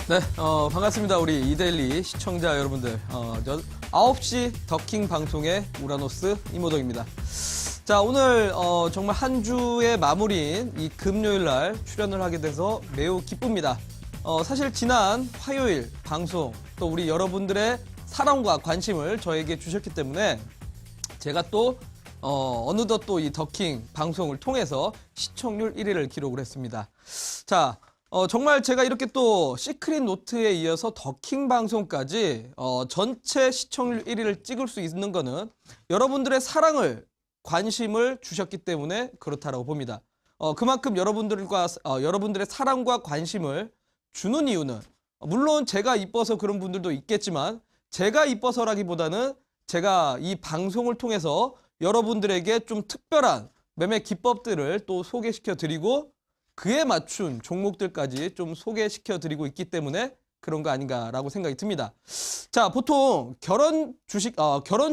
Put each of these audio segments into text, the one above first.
네, 반갑습니다. 우리 이데일리 시청자 여러분들. 9시 더킹 방송의 우라노스 이모덕입니다. 자, 오늘 정말 한 주의 마무리인 이 금요일 날 출연을 하게 돼서 매우 기쁩니다. 사실 지난 화요일 방송 또 우리 여러분들의 사랑과 관심을 저에게 주셨기 때문에 제가 또 어느덧 또 이 더킹 방송을 통해서 시청률 1위를 기록을 했습니다. 자, 정말 제가 이렇게 또 시크릿 노트에 이어서 더킹 방송까지 전체 시청률 1위를 찍을 수 있는 거는 여러분들의 사랑을, 관심을 주셨기 때문에 그렇다라고 봅니다. 그만큼 여러분들의 사랑과 관심을 주는 이유는 물론 제가 이뻐서 그런 분들도 있겠지만 제가 이뻐서라기보다는 제가 이 방송을 통해서 여러분들에게 좀 특별한 매매 기법들을 또 소개시켜 드리고 그에 맞춘 종목들까지 좀 소개시켜 드리고 있기 때문에 그런 거 아닌가라고 생각이 듭니다. 자, 보통 결혼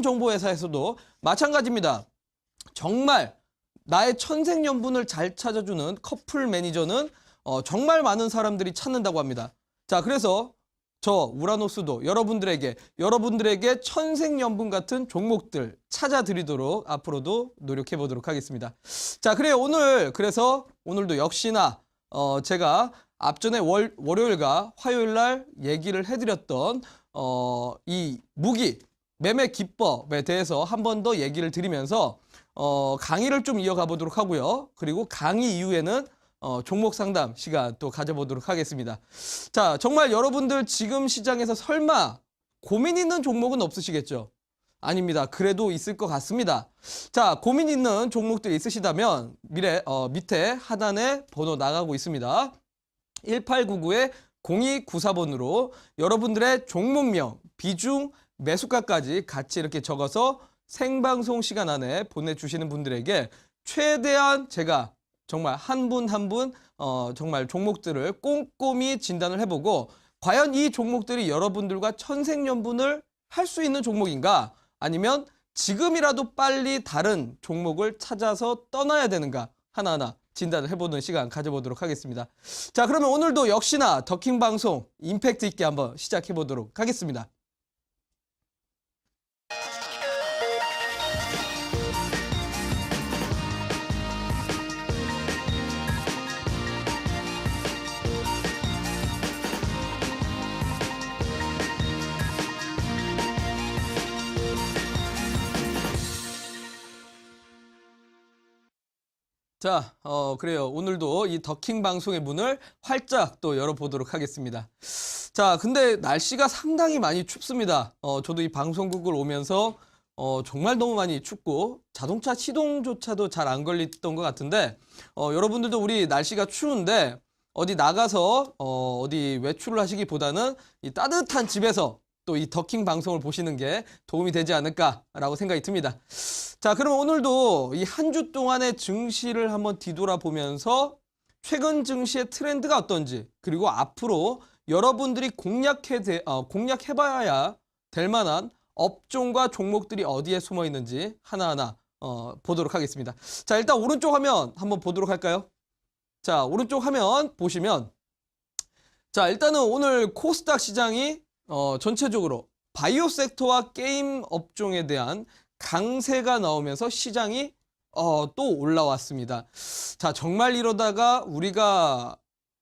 정보회사에서도 마찬가지입니다. 정말 나의 천생연분을 잘 찾아주는 커플 매니저는 정말 많은 사람들이 찾는다고 합니다. 자, 그래서 저 우라노스도 여러분들에게 천생연분 같은 종목들 찾아드리도록 앞으로도 노력해 보도록 하겠습니다. 자, 그래요. 오늘도 역시나 제가 앞전에 월요일과 화요일 날 얘기를 해드렸던 이 매매 기법에 대해서 한 번 더 얘기를 드리면서 강의를 좀 이어가 보도록 하고요. 그리고 강의 이후에는 종목 상담 시간 또 가져보도록 하겠습니다. 자, 정말 여러분들 지금 시장에서 설마 고민 있는 종목은 없으시겠죠? 아닙니다. 그래도 있을 것 같습니다. 자, 고민 있는 종목들이 있으시다면 밑에 하단에 번호 나가고 있습니다. 1899-0294번으로 여러분들의 종목명, 비중, 매수가까지 같이 이렇게 적어서 생방송 시간 안에 보내주시는 분들에게 최대한 제가 정말 한 분 한 분 정말 종목들을 꼼꼼히 진단을 해보고 과연 이 종목들이 여러분들과 천생연분을 할 수 있는 종목인가 아니면 지금이라도 빨리 다른 종목을 찾아서 떠나야 되는가 하나하나 진단을 해보는 시간 가져보도록 하겠습니다. 자, 그러면 오늘도 역시나 더킹 방송 임팩트 있게 한번 시작해 보도록 하겠습니다. 자, 그래요. 오늘도 이 더킹 방송의 문을 활짝 또 열어보도록 하겠습니다. 자, 근데 날씨가 상당히 많이 춥습니다. 저도 이 방송국을 오면서 정말 너무 많이 춥고 자동차 시동조차도 잘 안 걸렸던 것 같은데 여러분들도 우리 날씨가 추운데 어디 나가서 어디 외출을 하시기보다는 이 따뜻한 집에서 또 이 더킹 방송을 보시는 게 도움이 되지 않을까라고 생각이 듭니다. 자, 그럼 오늘도 이 한 주 동안의 증시를 한번 뒤돌아보면서 최근 증시의 트렌드가 어떤지 그리고 앞으로 여러분들이 공략해봐야 될 만한 업종과 종목들이 어디에 숨어 있는지 하나하나 보도록 하겠습니다. 자, 일단 오른쪽 화면 한번 보도록 할까요? 자, 오른쪽 화면 보시면 자, 일단은 오늘 코스닥 시장이 전체적으로 바이오 섹터와 게임 업종에 대한 강세가 나오면서 시장이 또 올라왔습니다. 자, 정말 이러다가 우리가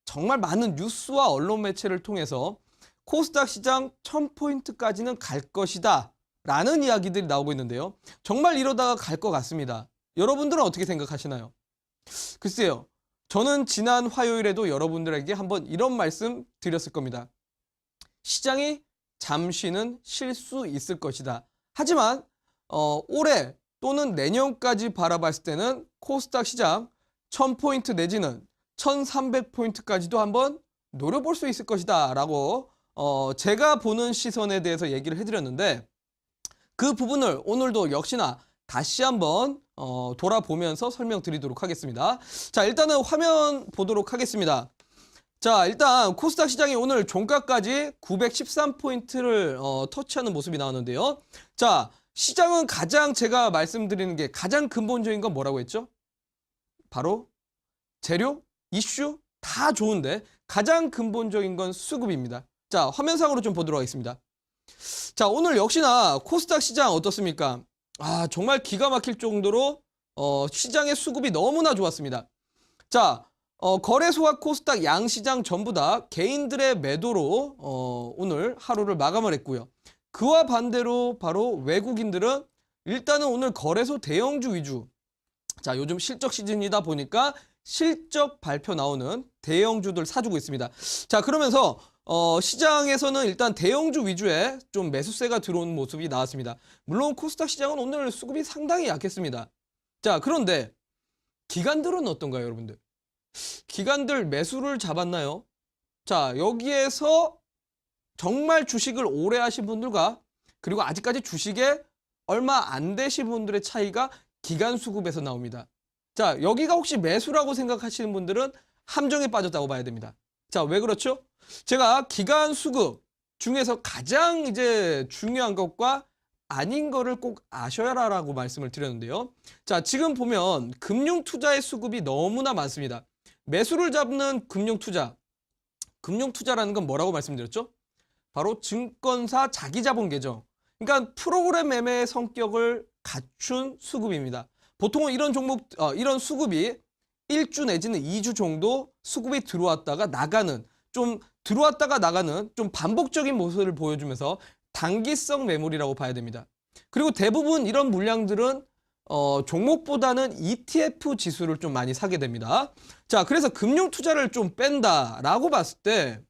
정말 많은 뉴스와 언론 매체를 통해서 코스닥 시장 1000포인트까지는 갈 것이다 라는 이야기들이 나오고 있는데요. 정말 이러다가 갈 것 같습니다. 여러분들은 어떻게 생각하시나요? 글쎄요. 저는 지난 화요일에도 여러분들에게 한번 이런 말씀 드렸을 겁니다. 시장이 잠시는 쉴 수 있을 것이다. 하지만 올해 또는 내년까지 바라봤을 때는 코스닥 시장 1000포인트 내지는 1300포인트까지도 한번 노려볼 수 있을 것이다 라고 제가 보는 시선에 대해서 얘기를 해드렸는데 그 부분을 오늘도 역시나 다시 한번 돌아보면서 설명드리도록 하겠습니다. 자, 일단은 화면 보도록 하겠습니다. 자, 일단 코스닥 시장이 오늘 종가까지 913포인트를 터치하는 모습이 나왔는데요. 자, 시장은 제가 말씀드리는 게 가장 근본적인 건 뭐라고 했죠? 바로 재료, 이슈, 다 좋은데 가장 근본적인 건 수급입니다. 자, 화면상으로 좀 보도록 하겠습니다. 자, 오늘 역시나 코스닥 시장 어떻습니까? 정말 기가 막힐 정도로 시장의 수급이 너무나 좋았습니다. 자, 거래소와 코스닥 양시장 전부 다 개인들의 매도로 오늘 하루를 마감을 했고요. 그와 반대로 바로 외국인들은 일단은 오늘 거래소 대형주 위주. 자, 요즘 실적 시즌이다 보니까 실적 발표 나오는 대형주들 사주고 있습니다. 자, 그러면서 시장에서는 일단 대형주 위주의 좀 매수세가 들어오는 모습이 나왔습니다. 물론 코스닥 시장은 오늘 수급이 상당히 약했습니다. 자, 그런데 기관들은 어떤가요, 여러분들? 기관들 매수를 잡았나요? 자, 여기에서 정말 주식을 오래 하신 분들과 그리고 아직까지 주식에 얼마 안 되신 분들의 차이가 기관 수급에서 나옵니다. 자, 여기가 혹시 매수라고 생각하시는 분들은 함정에 빠졌다고 봐야 됩니다. 자, 왜 그렇죠? 제가 기관 수급 중에서 가장 이제 중요한 것과 아닌 거를 꼭 아셔야라고 말씀을 드렸는데요. 자, 지금 보면 금융 투자의 수급이 너무나 많습니다. 매수를 잡는 금융 투자. 금융 투자라는 건 뭐라고 말씀드렸죠? 바로 증권사 자기자본 계정. 그러니까 프로그램 매매의 성격을 갖춘 수급입니다. 보통은 이런 종목, 이런 수급이 1주 내지는 2주 정도 수급이 들어왔다가 나가는, 좀 들어왔다가 나가는 좀 반복적인 모습을 보여주면서 단기성 매물이라고 봐야 됩니다. 그리고 대부분 이런 물량들은 종목보다는 ETF 지수를 좀 많이 사게 됩니다. 자, 그래서 금융 투자를 좀 뺀다라고 봤을 때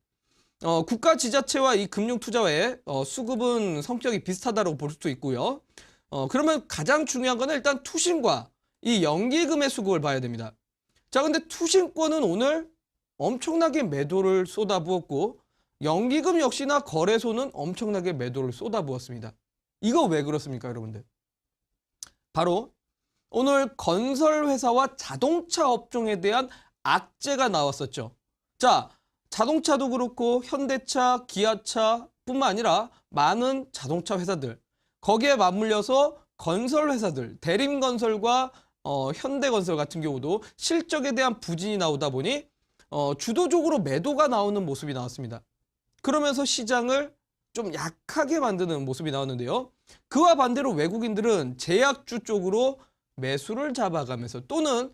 국가 지자체와 이 금융 투자의 수급은 성격이 비슷하다고 볼 수도 있고요. 그러면 가장 중요한 거는 일단 투신과 이 연기금의 수급을 봐야 됩니다. 자, 근데 투신권은 오늘 엄청나게 매도를 쏟아부었고 연기금 역시나 거래소는 엄청나게 매도를 쏟아부었습니다. 이거 왜 그렇습니까, 여러분들? 바로 오늘 건설회사와 자동차 업종에 대한 악재가 나왔었죠. 자, 자동차도 그렇고 현대차, 기아차 뿐만 아니라 많은 자동차 회사들, 거기에 맞물려서 건설회사들, 대림건설과 현대건설 같은 경우도 실적에 대한 부진이 나오다 보니 주도적으로 매도가 나오는 모습이 나왔습니다. 그러면서 시장을 좀 약하게 만드는 모습이 나왔는데요. 그와 반대로 외국인들은 제약주 쪽으로 매수를 잡아가면서 또는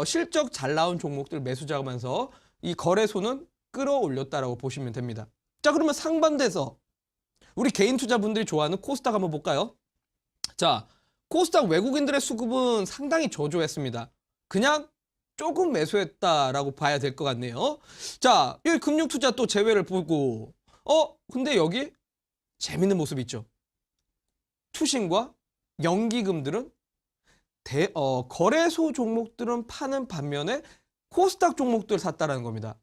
실적 잘 나온 종목들 매수 잡으면서 이 거래소는 끌어올렸다라고 보시면 됩니다. 자, 그러면 상반돼서 우리 개인 투자분들이 좋아하는 코스닥 한번 볼까요? 자, 코스닥 외국인들의 수급은 상당히 저조했습니다. 그냥 조금 매수했다라고 봐야 될 것 같네요. 자, 여기 금융투자 또 제외를 보고 근데 여기 재밌는 모습이 있죠. 투신과 연기금들은 거래소 종목들은 파는 반면에 코스닥 종목들을 샀다라는 겁니다.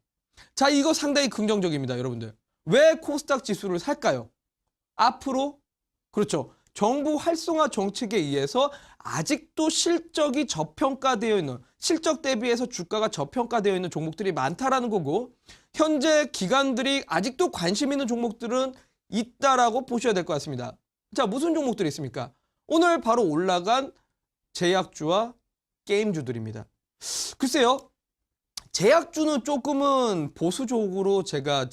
자, 이거 상당히 긍정적입니다, 여러분들. 왜 코스닥 지수를 살까요? 앞으로 그렇죠. 정부 활성화 정책에 의해서 아직도 실적이 저평가되어 있는, 실적 대비해서 주가가 저평가되어 있는 종목들이 많다라는 거고, 현재 기관들이 아직도 관심 있는 종목들은 있다라고 보셔야 될 것 같습니다. 자, 무슨 종목들이 있습니까? 오늘 바로 올라간 제약주와 게임주들입니다. 글쎄요, 제약주는 조금은 보수적으로 제가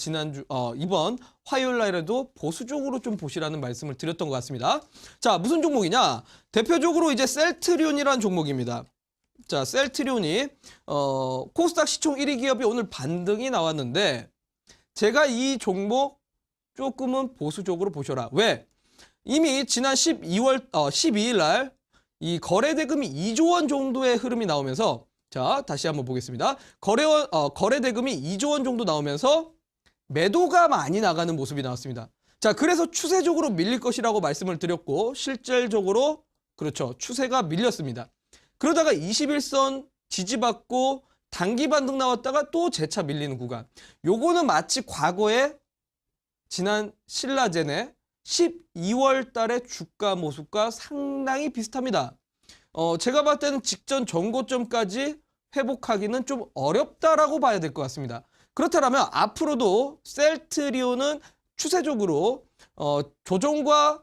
이번 화요일 날에도 보수적으로 좀 보시라는 말씀을 드렸던 것 같습니다. 자, 무슨 종목이냐? 대표적으로 이제 셀트리온이라는 종목입니다. 자, 셀트리온이 코스닥 시총 1위 기업이 오늘 반등이 나왔는데 제가 이 종목 조금은 보수적으로 보셔라. 왜? 이미 지난 12일 날 이 거래 대금이 2조 원 정도의 흐름이 나오면서, 자, 다시 한번 보겠습니다. 거래 대금이 2조 원 정도 나오면서 매도가 많이 나가는 모습이 나왔습니다. 자, 그래서 추세적으로 밀릴 것이라고 말씀을 드렸고 실질적으로 그렇죠. 추세가 밀렸습니다. 그러다가 21선 지지받고 단기 반등 나왔다가 또 재차 밀리는 구간. 요거는 마치 과거에 지난 신라젠의 12월 달의 주가 모습과 상당히 비슷합니다. 제가 봤을 때는 직전 전고점까지 회복하기는 좀 어렵다라고 봐야 될 것 같습니다. 그렇다면 앞으로도 셀트리온은 추세적으로 조정과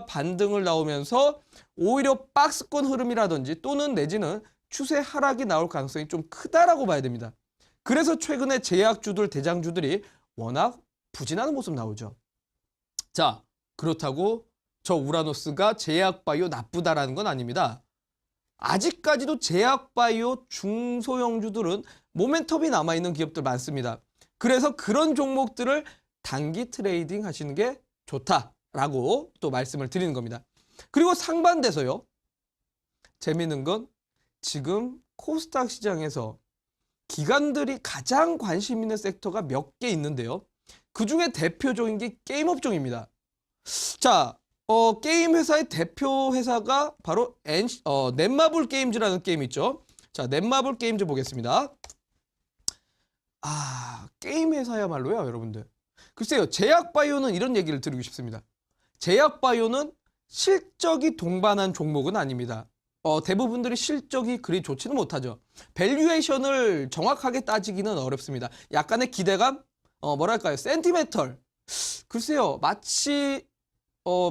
반등을 나오면서 오히려 박스권 흐름이라든지 또는 내지는 추세 하락이 나올 가능성이 좀 크다라고 봐야 됩니다. 그래서 최근에 제약주들, 대장주들이 워낙 부진하는 모습 나오죠. 자, 그렇다고 저 우라노스가 제약바이오 나쁘다라는 건 아닙니다. 아직까지도 제약바이오 중소형주들은 모멘텀이 남아있는 기업들 많습니다. 그래서 그런 종목들을 단기 트레이딩 하시는 게 좋다라고 또 말씀을 드리는 겁니다. 그리고 상반돼서요. 재미있는 건 지금 코스닥 시장에서 기관들이 가장 관심 있는 섹터가 몇 개 있는데요. 그중에 대표적인 게 게임 업종입니다. 자, 게임 회사의 대표 회사가 바로 넷마블 게임즈라는 게임 있죠. 자, 넷마블 게임즈 보겠습니다. 게임 회사야말로요, 여러분들. 글쎄요, 제약바이오는 이런 얘기를 드리고 싶습니다. 제약바이오는 실적이 동반한 종목은 아닙니다. 대부분들이 실적이 그리 좋지는 못하죠. 밸류에이션을 정확하게 따지기는 어렵습니다. 약간의 기대감, 뭐랄까요, 센티멘털. 글쎄요, 마치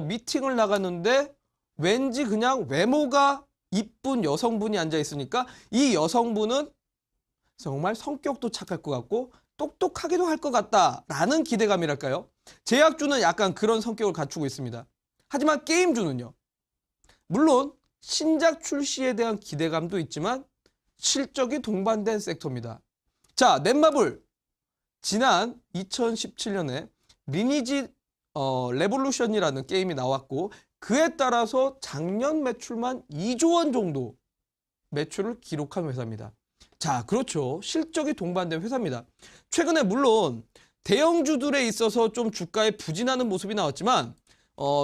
미팅을 나갔는데 왠지 그냥 외모가 이쁜 여성분이 앉아 있으니까 이 여성분은 정말 성격도 착할 것 같고 똑똑하기도 할 것 같다라는 기대감이랄까요? 제약주는 약간 그런 성격을 갖추고 있습니다. 하지만 게임주는요. 물론 신작 출시에 대한 기대감도 있지만 실적이 동반된 섹터입니다. 자, 넷마블. 지난 2017년에 리니지 레볼루션이라는 게임이 나왔고 그에 따라서 작년 매출만 2조 원 정도 매출을 기록한 회사입니다. 자, 그렇죠. 실적이 동반된 회사입니다. 최근에 물론 대형주들에 있어서 좀 주가에 부진하는 모습이 나왔지만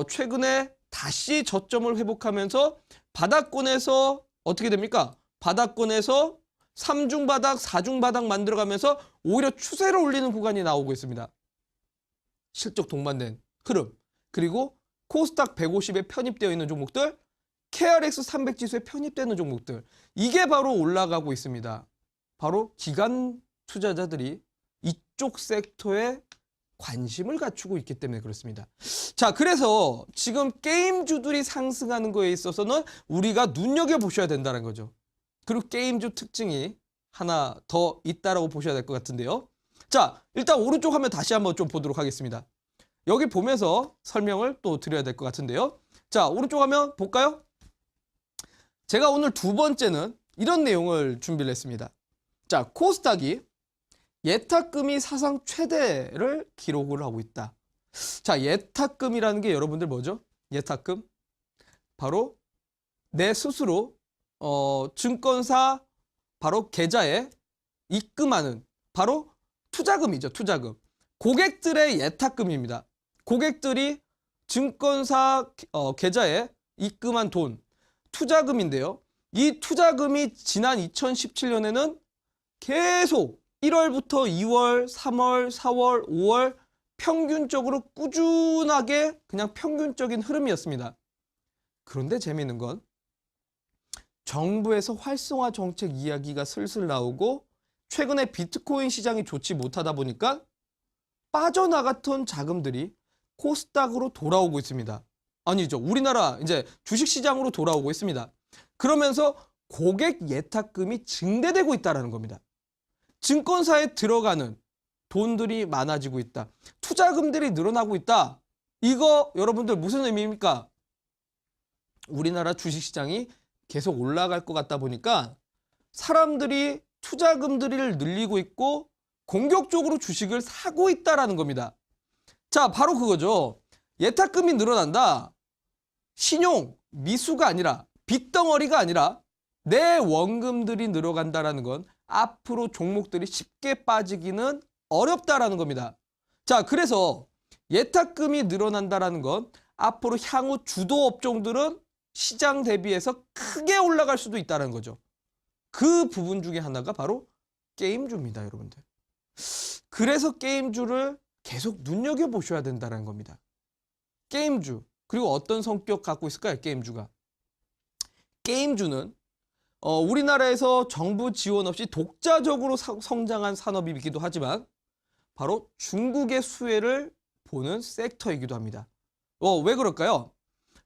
최근에 다시 저점을 회복하면서 바닥권에서 어떻게 됩니까? 바닥권에서 3중 바닥, 4중 바닥 만들어가면서 오히려 추세를 올리는 구간이 나오고 있습니다. 실적 동반된 흐름. 그리고 코스닥 150에 편입되어 있는 종목들, KRX 300 지수에 편입되는 종목들. 이게 바로 올라가고 있습니다. 바로 기관 투자자들이 이쪽 섹터에 관심을 갖추고 있기 때문에 그렇습니다. 자, 그래서 지금 게임주들이 상승하는 거에 있어서는 우리가 눈여겨보셔야 된다는 거죠. 그리고 게임주 특징이 하나 더 있다라고 보셔야 될 것 같은데요. 자, 일단 오른쪽 화면 다시 한번 좀 보도록 하겠습니다. 여기 보면서 설명을 또 드려야 될 것 같은데요. 자, 오른쪽 화면 볼까요? 제가 오늘 두 번째는 이런 내용을 준비를 했습니다. 자, 코스닥이 예탁금이 사상 최대를 기록을 하고 있다. 자, 예탁금이라는 게 여러분들 뭐죠? 예탁금? 바로 내 스스로 증권사 바로 계좌에 입금하는 바로 투자금이죠. 투자금. 고객들의 예탁금입니다. 고객들이 증권사 계좌에 입금한 돈, 투자금인데요. 이 투자금이 지난 2017년에는 계속 1월부터 2월, 3월, 4월, 5월 평균적으로 꾸준하게 그냥 평균적인 흐름이었습니다. 그런데 재미있는 건 정부에서 활성화 정책 이야기가 슬슬 나오고 최근에 비트코인 시장이 좋지 못하다 보니까 빠져나갔던 자금들이 코스닥으로 돌아오고 있습니다. 아니죠. 우리나라 이제 주식시장으로 돌아오고 있습니다. 그러면서 고객 예탁금이 증대되고 있다는 겁니다. 증권사에 들어가는 돈들이 많아지고 있다. 투자금들이 늘어나고 있다. 이거 여러분들 무슨 의미입니까? 우리나라 주식시장이 계속 올라갈 것 같다 보니까 사람들이 투자금들을 늘리고 있고 공격적으로 주식을 사고 있다는 겁니다. 자, 바로 그거죠. 예탁금이 늘어난다. 신용, 미수가 아니라 빚덩어리가 아니라 내 원금들이 늘어간다는 건 앞으로 종목들이 쉽게 빠지기는 어렵다라는 겁니다. 자, 그래서 예탁금이 늘어난다는 건 앞으로 향후 주도 업종들은 시장 대비해서 크게 올라갈 수도 있다는 거죠. 그 부분 중에 하나가 바로 게임주입니다, 여러분들. 그래서 게임주를 계속 눈여겨보셔야 된다는 겁니다. 게임주, 그리고 어떤 성격 갖고 있을까요, 게임주가? 게임주는 우리나라에서 정부 지원 없이 독자적으로 성장한 산업이기도 하지만 바로 중국의 수혜를 보는 섹터이기도 합니다. 왜 그럴까요?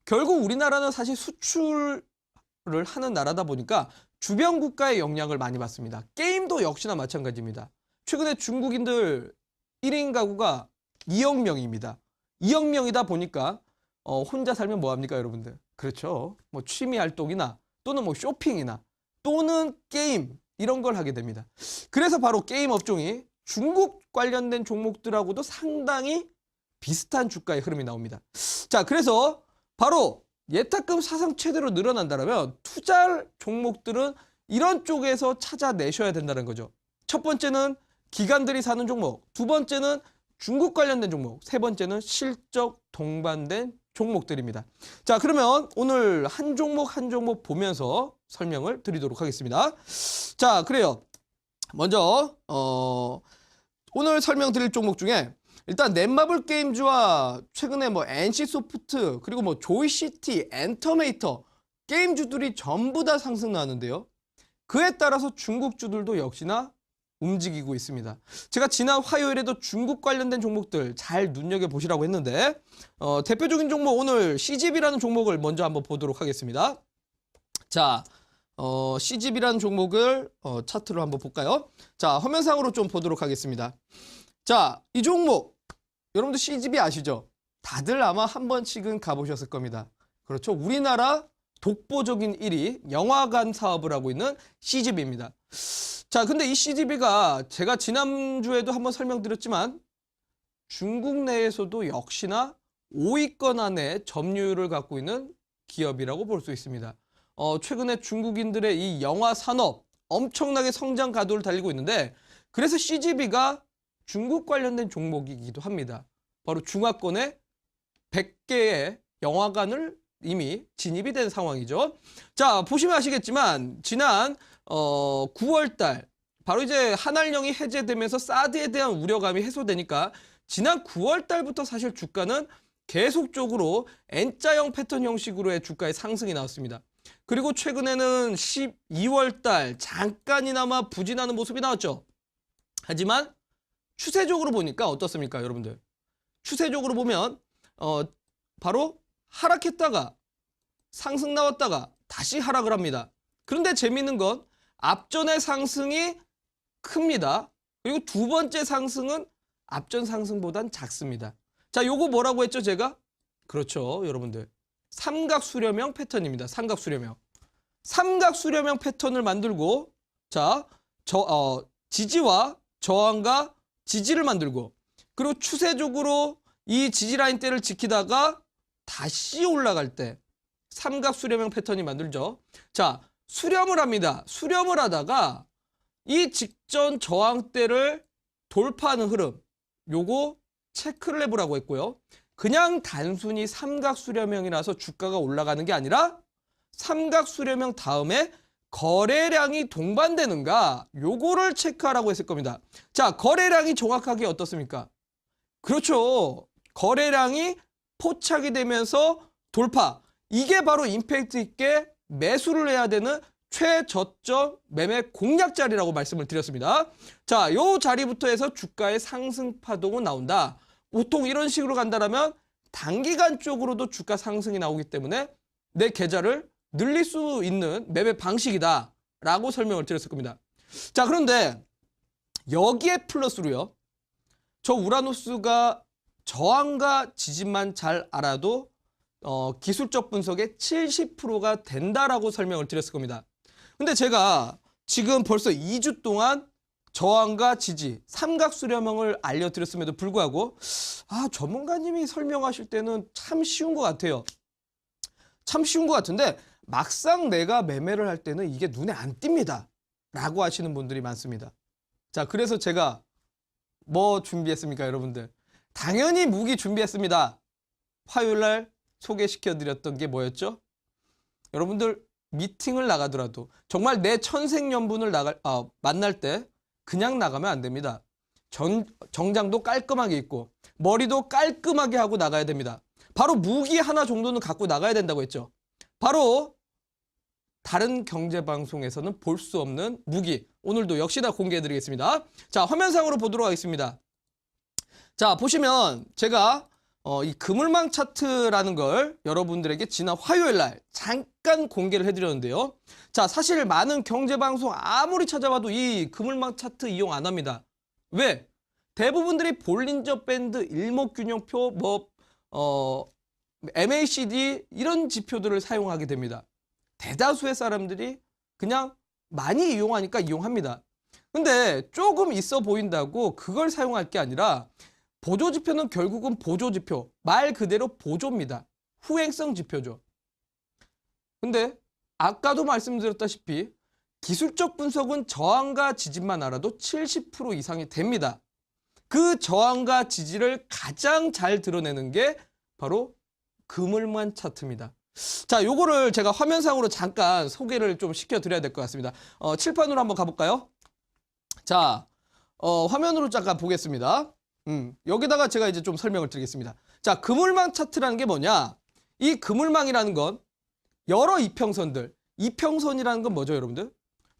결국 우리나라는 사실 수출을 하는 나라다 보니까 주변 국가의 영향을 많이 받습니다. 게임도 역시나 마찬가지입니다. 최근에 중국인들 1인 가구가 2억 명입니다. 2억 명이다 보니까 혼자 살면 뭐합니까 여러분들? 그렇죠. 뭐 취미 활동이나 또는 뭐 쇼핑이나 또는 게임 이런 걸 하게 됩니다. 그래서 바로 게임 업종이 중국 관련된 종목들하고도 상당히 비슷한 주가의 흐름이 나옵니다. 자, 그래서 바로 예탁금 사상 최대로 늘어난다면 투자 종목들은 이런 쪽에서 찾아내셔야 된다는 거죠. 첫 번째는 기관들이 사는 종목, 두 번째는 중국 관련된 종목, 세 번째는 실적 동반된 종목들입니다. 자, 그러면 오늘 한 종목 한 종목 보면서 설명을 드리도록 하겠습니다. 자, 그래요. 먼저 오늘 설명드릴 종목 중에 일단 넷마블 게임즈와 최근에 뭐 NC소프트 그리고 뭐 조이시티, 엔터메이터 게임주들이 전부 다 상승 나는데요. 그에 따라서 중국주들도 역시나 움직이고 있습니다. 제가 지난 화요일에도 중국 관련된 종목들 잘 눈여겨보시라고 했는데 대표적인 종목 오늘 CGV라는 종목을 먼저 한번 보도록 하겠습니다. 자, CGV라는 종목을 차트로 한번 볼까요? 자, 화면상으로 좀 보도록 하겠습니다. 자, 이 종목 여러분들 CGV 아시죠? 다들 아마 한 번씩은 가보셨을 겁니다. 그렇죠? 우리나라 독보적인 1위 영화관 사업을 하고 있는 CGV입니다. 자, 근데 이 CGV가 제가 지난주에도 한번 설명드렸지만 중국 내에서도 역시나 5위권 안에 점유율을 갖고 있는 기업이라고 볼 수 있습니다. 최근에 중국인들의 이 영화 산업 엄청나게 성장 가도를 달리고 있는데 그래서 CGV가 중국 관련된 종목이기도 합니다. 바로 중화권에 100개의 영화관을 이미 진입이 된 상황이죠. 자, 보시면 아시겠지만 지난 9월달 바로 이제 한알령이 해제되면서 사드에 대한 우려감이 해소되니까 지난 9월달부터 사실 주가는 계속적으로 N자형 패턴 형식으로의 주가의 상승이 나왔습니다. 그리고 최근에는 12월달 잠깐이나마 부진하는 모습이 나왔죠. 하지만 추세적으로 보니까 어떻습니까, 여러분들? 추세적으로 보면 바로 하락했다가 상승 나왔다가 다시 하락을 합니다. 그런데 재미있는 건 앞전의 상승이 큽니다. 그리고 두 번째 상승은 앞전 상승보단 작습니다. 자, 요거 뭐라고 했죠, 제가? 그렇죠, 여러분들. 삼각수렴형 패턴입니다. 삼각수렴형. 삼각수렴형 패턴을 만들고, 자, 지지와 저항과 지지를 만들고, 그리고 추세적으로 이 지지 라인대를 지키다가 다시 올라갈 때 삼각수렴형 패턴이 만들죠. 자, 수렴을 합니다. 수렴을 하다가 이 직전 저항대를 돌파하는 흐름, 요거 체크를 해보라고 했고요. 그냥 단순히 삼각수렴형이라서 주가가 올라가는 게 아니라 삼각수렴형 다음에 거래량이 동반되는가, 요거를 체크하라고 했을 겁니다. 자, 거래량이 정확하게 어떻습니까? 그렇죠. 거래량이 포착이 되면서 돌파. 이게 바로 임팩트 있게 매수를 해야 되는 최저점 매매 공략 자리라고 말씀을 드렸습니다. 자, 요 자리부터 해서 주가의 상승 파동은 나온다. 보통 이런 식으로 간다면 단기간적으로도 주가 상승이 나오기 때문에 내 계좌를 늘릴 수 있는 매매 방식이다 라고 설명을 드렸을 겁니다. 자, 그런데 여기에 플러스로요, 저 우라노스가 저항과 지지만 잘 알아도 기술적 분석의 70%가 된다라고 설명을 드렸을 겁니다. 근데 제가 지금 벌써 2주 동안 저항과 지지, 삼각수렴형을 알려드렸음에도 불구하고 전문가님이 설명하실 때는 참 쉬운 것 같아요. 참 쉬운 것 같은데 막상 내가 매매를 할 때는 이게 눈에 안 띕니다 라고 하시는 분들이 많습니다. 자, 그래서 제가 뭐 준비했습니까, 여러분들? 당연히 무기 준비했습니다. 화요일날 소개시켜드렸던 게 뭐였죠? 여러분들 미팅을 나가더라도 정말 내 천생연분을 만날 때 그냥 나가면 안 됩니다. 정장도 깔끔하게 입고 머리도 깔끔하게 하고 나가야 됩니다. 바로 무기 하나 정도는 갖고 나가야 된다고 했죠. 바로 다른 경제방송에서는 볼 수 없는 무기, 오늘도 역시나 공개해드리겠습니다. 자, 화면상으로 보도록 하겠습니다. 자, 보시면 제가 이 그물망 차트라는 걸 여러분들에게 지난 화요일 날 잠깐 공개를 해드렸는데요. 자, 사실 많은 경제방송 아무리 찾아봐도 이 그물망 차트 이용 안 합니다. 왜? 대부분들이 볼린저 밴드, 일목균형표, MACD 이런 지표들을 사용하게 됩니다. 대다수의 사람들이 그냥 많이 이용하니까 이용합니다. 근데 조금 있어 보인다고 그걸 사용할 게 아니라 보조지표는 결국은 보조지표, 말 그대로 보조입니다. 후행성 지표죠. 근데 아까도 말씀드렸다시피 기술적 분석은 저항과 지지만 알아도 70% 이상이 됩니다. 그 저항과 지지를 가장 잘 드러내는 게 바로 그물망 차트입니다. 자, 요거를 제가 화면상으로 잠깐 소개를 좀 시켜드려야 될 것 같습니다. 칠판으로 한번 가볼까요? 자, 화면으로 잠깐 보겠습니다. 여기다가 제가 이제 좀 설명을 드리겠습니다. 자, 그물망 차트라는 게 뭐냐? 이 그물망이라는 건 여러 이평선들, 이평선이라는 건 뭐죠, 여러분들?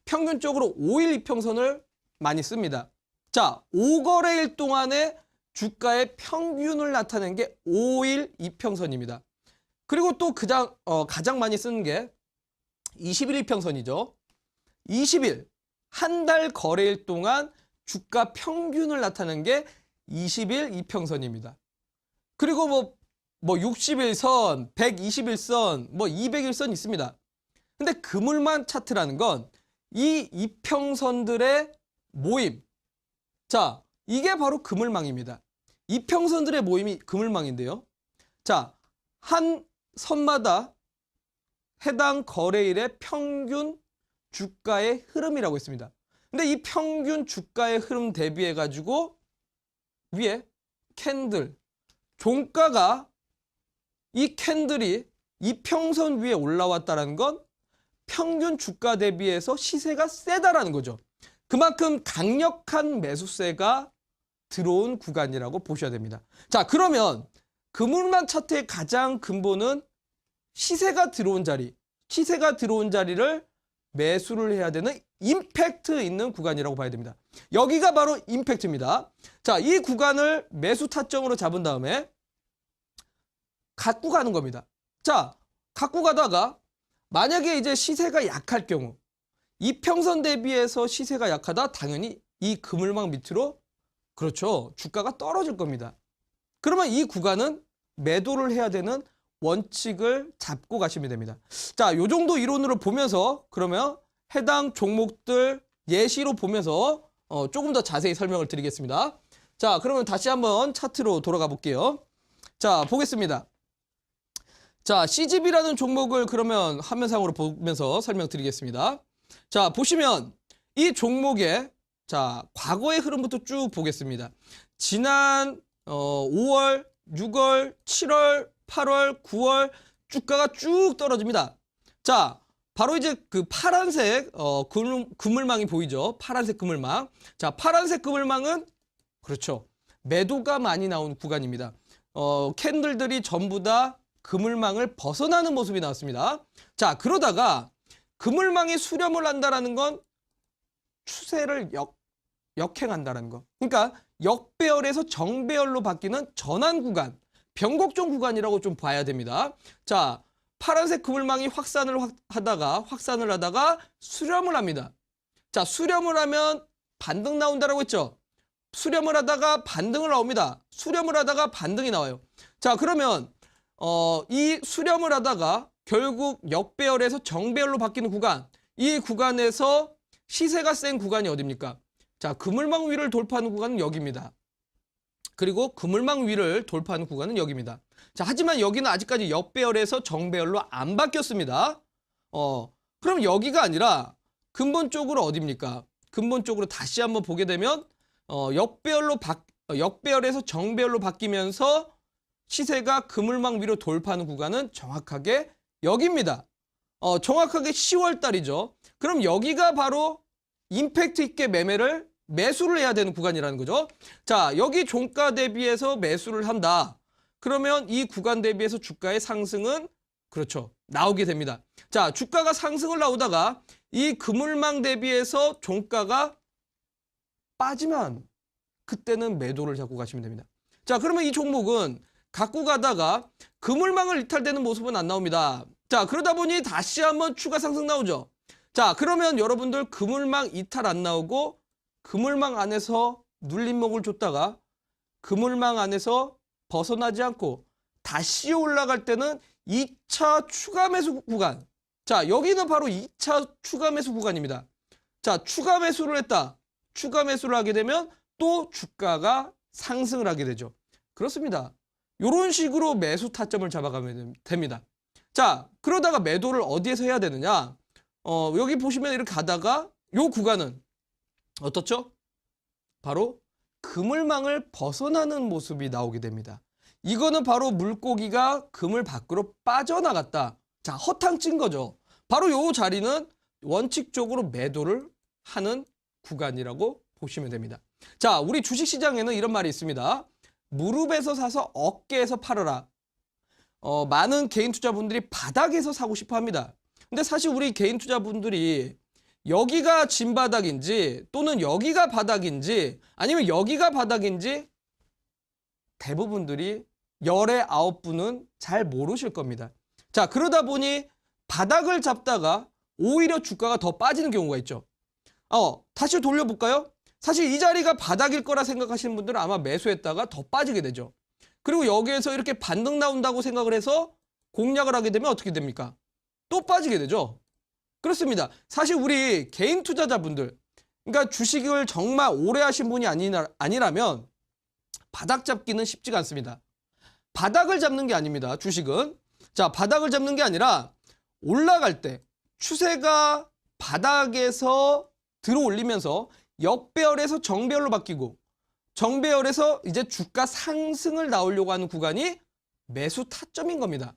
평균적으로 5일 이평선을 많이 씁니다. 자, 5거래일 동안의 주가의 평균을 나타낸 게 5일 이평선입니다. 그리고 또 가장 많이 쓰는 게 20일 이평선이죠. 20일, 한 달 거래일 동안 주가 평균을 나타낸 게 20일 이평선입니다. 그리고 뭐 60일선, 120일선, 200일선 있습니다. 근데 그물망 차트라는 건 이 이평선들의 모임. 자, 이게 바로 그물망입니다. 이평선들의 모임이 그물망인데요. 자, 한 선마다 해당 거래일의 평균 주가의 흐름이라고 했습니다. 근데 이 평균 주가의 흐름 대비해 가지고 위에 캔들, 종가가 이 캔들이 이평선 위에 올라왔다는 건 평균 주가 대비해서 시세가 세다라는 거죠. 그만큼 강력한 매수세가 들어온 구간이라고 보셔야 됩니다. 자, 그러면 그물망 차트의 가장 근본은 시세가 들어온 자리를 매수를 해야 되는 임팩트 있는 구간이라고 봐야 됩니다. 여기가 바로 임팩트입니다. 자, 이 구간을 매수 타점으로 잡은 다음에 갖고 가는 겁니다. 자, 갖고 가다가 만약에 이제 시세가 약할 경우, 이평선 대비해서 시세가 약하다, 당연히 이 그물망 밑으로, 그렇죠, 주가가 떨어질 겁니다. 그러면 이 구간은 매도를 해야 되는 원칙을 잡고 가시면 됩니다. 자, 요 정도 이론으로 보면서 그러면 해당 종목들 예시로 보면서 조금 더 자세히 설명을 드리겠습니다. 자, 그러면 다시 한번 차트로 돌아가 볼게요. 자, 보겠습니다. 자, CGB라는 종목을 그러면 화면상으로 보면서 설명드리겠습니다. 자, 보시면 이 종목의 자, 과거의 흐름부터 쭉 보겠습니다. 지난 5월, 6월, 7월, 8월, 9월 주가가 쭉 떨어집니다. 자, 바로 이제 그 파란색 그물망이 보이죠? 파란색 그물망. 자, 파란색 그물망은 그렇죠, 매도가 많이 나온 구간입니다. 캔들들이 전부 다 그물망을 벗어나는 모습이 나왔습니다. 자, 그러다가 그물망이 수렴을 한다라는 건 추세를 역행한다는 거. 그러니까 역배열에서 정배열로 바뀌는 전환 구간, 변곡점 구간이라고 좀 봐야 됩니다. 자, 파란색 그물망이 확산을 하다가 수렴을 합니다. 자, 수렴을 하면 반등 나온다라고 했죠. 수렴을 하다가 반등을 나옵니다. 수렴을 하다가 반등이 나와요. 자, 그러면 이 수렴을 하다가 결국 역배열에서 정배열로 바뀌는 구간, 이 구간에서 시세가 센 구간이 어딥니까? 자, 그물망 위를 돌파하는 구간은 여기입니다. 그리고 그물망 위를 돌파하는 구간은 여기입니다. 자, 하지만 여기는 아직까지 역배열에서 정배열로 안 바뀌었습니다. 그럼 여기가 아니라 근본적으로 어딥니까? 근본적으로 다시 한번 보게 되면 역배열에서 정배열로 바뀌면서 시세가 그물망 위로 돌파하는 구간은 정확하게 여기입니다. 정확하게 10월 달이죠. 그럼 여기가 바로 임팩트 있게 매수를 해야 되는 구간이라는 거죠. 자, 여기 종가 대비해서 매수를 한다. 그러면 이 구간 대비해서 주가의 상승은 그렇죠, 나오게 됩니다. 자, 주가가 상승을 나오다가 이 그물망 대비해서 종가가 빠지면 그때는 매도를 잡고 가시면 됩니다. 자, 그러면 이 종목은 갖고 가다가 그물망을 이탈되는 모습은 안 나옵니다. 자, 그러다 보니 다시 한번 추가 상승 나오죠. 자, 그러면 여러분들 그물망 이탈 안 나오고 그물망 안에서 눌림목을 줬다가 그물망 안에서 벗어나지 않고 다시 올라갈 때는 2차 추가 매수 구간. 자, 여기는 바로 2차 추가 매수 구간입니다. 자, 추가 매수를 했다. 추가 매수를 하게 되면 또 주가가 상승을 하게 되죠. 그렇습니다. 이런 식으로 매수 타점을 잡아가면 됩니다. 자, 그러다가 매도를 어디에서 해야 되느냐? 여기 보시면 이렇게 가다가 이 구간은 어떻죠? 바로 그물망을 벗어나는 모습이 나오게 됩니다. 이거는 바로 물고기가 그물 밖으로 빠져나갔다. 자, 허탕 찐 거죠. 바로 이 자리는 원칙적으로 매도를 하는 구간이라고 보시면 됩니다. 자, 우리 주식시장에는 이런 말이 있습니다. 무릎에서 사서 어깨에서 팔아라. 많은 개인 투자분들이 바닥에서 사고 싶어 합니다. 근데 사실 우리 개인 투자분들이 여기가 진바닥인지 또는 여기가 바닥인지 아니면 여기가 바닥인지 대부분들이 열의 9분은 잘 모르실 겁니다. 자, 그러다 보니 바닥을 잡다가 오히려 주가가 더 빠지는 경우가 있죠. 다시 돌려볼까요? 사실 이 자리가 바닥일 거라 생각하시는 분들은 아마 매수했다가 더 빠지게 되죠. 그리고 여기에서 이렇게 반등 나온다고 생각을 해서 공략을 하게 되면 어떻게 됩니까? 또 빠지게 되죠. 그렇습니다. 사실 우리 개인 투자자분들, 그러니까 주식을 정말 오래 하신 분이 아니라면 바닥 잡기는 쉽지가 않습니다. 바닥을 잡는 게 아닙니다. 주식은. 자, 바닥을 잡는 게 아니라 올라갈 때 추세가 바닥에서 들어올리면서 역배열에서 정배열로 바뀌고 정배열에서 이제 주가 상승을 나오려고 하는 구간이 매수 타점인 겁니다.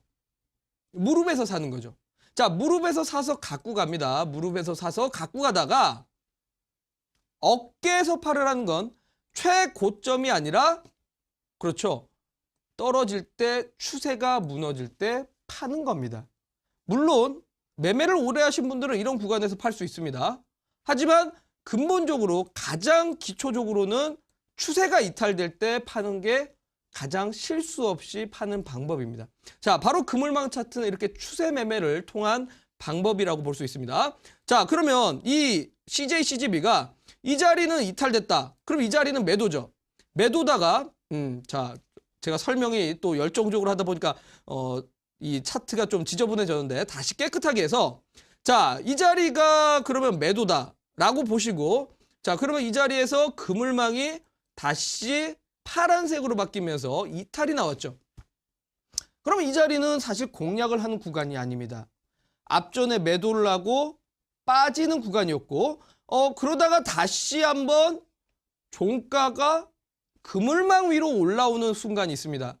무릎에서 사는 거죠. 자, 무릎에서 사서 갖고 갑니다. 무릎에서 사서 갖고 가다가 어깨에서 팔으라는 건 최고점이 아니라 그렇죠. 떨어질 때 추세가 무너질 때 파는 겁니다. 물론 매매를 오래 하신 분들은 이런 구간에서 팔 수 있습니다. 하지만 근본적으로 가장 기초적으로는 추세가 이탈될 때 파는 게 가장 실수 없이 파는 방법입니다. 자, 바로 그물망 차트는 이렇게 추세 매매를 통한 방법이라고 볼 수 있습니다. 자, 그러면 이 CJCGB가 이 자리는 이탈됐다. 그럼 이 자리는 매도죠. 매도다가 자, 제가 설명이 또 열정적으로 하다 보니까 이 차트가 좀 지저분해졌는데 다시 깨끗하게 해서 자, 이 자리가 그러면 매도다라고 보시고 자, 그러면 이 자리에서 그물망이 다시 파란색으로 바뀌면서 이탈이 나왔죠. 그럼 이 자리는 사실 공략을 하는 구간이 아닙니다. 앞전에 매도를 하고 빠지는 구간이었고 그러다가 다시 한번 종가가 그물망 위로 올라오는 순간이 있습니다.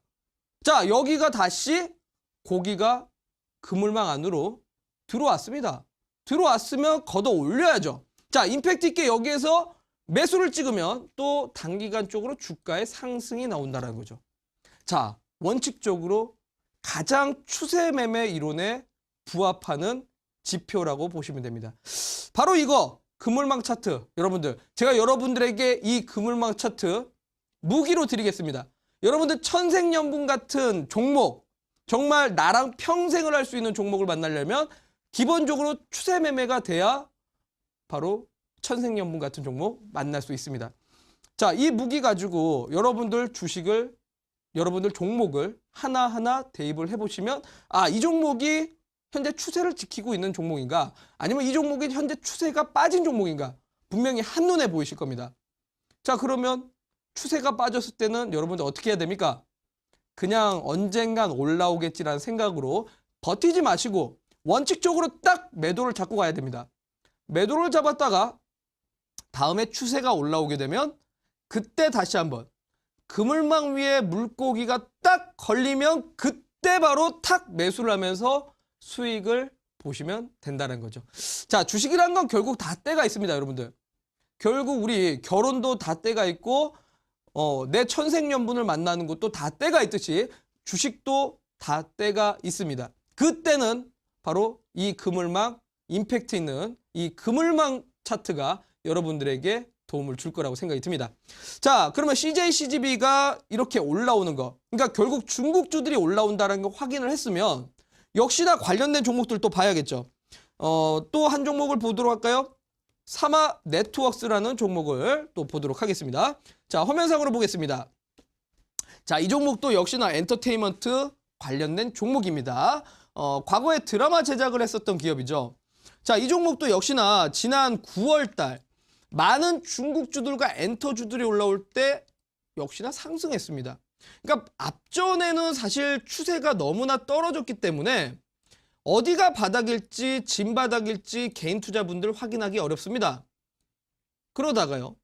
자, 여기가 다시 고기가 그물망 안으로 들어왔습니다. 들어왔으면 걷어 올려야죠. 자, 임팩트 있게 여기에서 매수를 찍으면 또 단기간적으로 주가의 상승이 나온다는 거죠. 자, 원칙적으로 가장 추세 매매 이론에 부합하는 지표라고 보시면 됩니다. 바로 이거 그물망 차트. 여러분들, 제가 여러분들에게 이 그물망 차트 무기로 드리겠습니다. 여러분들 천생연분 같은 종목, 정말 나랑 평생을 할 수 있는 종목을 만나려면 기본적으로 추세 매매가 돼야 바로 천생연분 같은 종목 만날 수 있습니다. 자, 이 무기 가지고 여러분들 주식을, 여러분들 종목을 하나하나 대입을 해보시면 이 종목이 현재 추세를 지키고 있는 종목인가 아니면 이 종목이 현재 추세가 빠진 종목인가 분명히 한눈에 보이실 겁니다. 자, 그러면 추세가 빠졌을 때는 여러분들 어떻게 해야 됩니까? 그냥 언젠간 올라오겠지라는 생각으로 버티지 마시고 원칙적으로 딱 매도를 잡고 가야 됩니다. 매도를 잡았다가 다음에 추세가 올라오게 되면 그때 다시 한번 그물망 위에 물고기가 딱 걸리면 그때 바로 탁 매수를 하면서 수익을 보시면 된다는 거죠. 자, 주식이란 건 결국 다 때가 있습니다, 여러분들. 결국 우리 결혼도 다 때가 있고 내 천생연분을 만나는 것도 다 때가 있듯이 주식도 다 때가 있습니다. 그때는 바로 이 그물망 임팩트 있는 이 그물망 차트가 여러분들에게 도움을 줄 거라고 생각이 듭니다. 자, 그러면 CJ-CGV가 이렇게 올라오는 거, 그러니까 결국 중국주들이 올라온다는 거 확인을 했으면 역시나 관련된 종목들 또 봐야겠죠. 또 한 종목을 보도록 할까요? 사마 네트워크스라는 종목을 또 보도록 하겠습니다. 자, 화면상으로 보겠습니다. 자, 이 종목도 역시나 엔터테인먼트 관련된 종목입니다. 과거에 드라마 제작을 했었던 기업이죠. 자, 이 종목도 역시나 지난 9월 달 많은 중국주들과 엔터주들이 올라올 때 역시나 상승했습니다. 그러니까 앞전에는 사실 추세가 너무나 떨어졌기 때문에 어디가 바닥일지 진바닥일지 개인 투자분들 확인하기 어렵습니다. 그러다가요.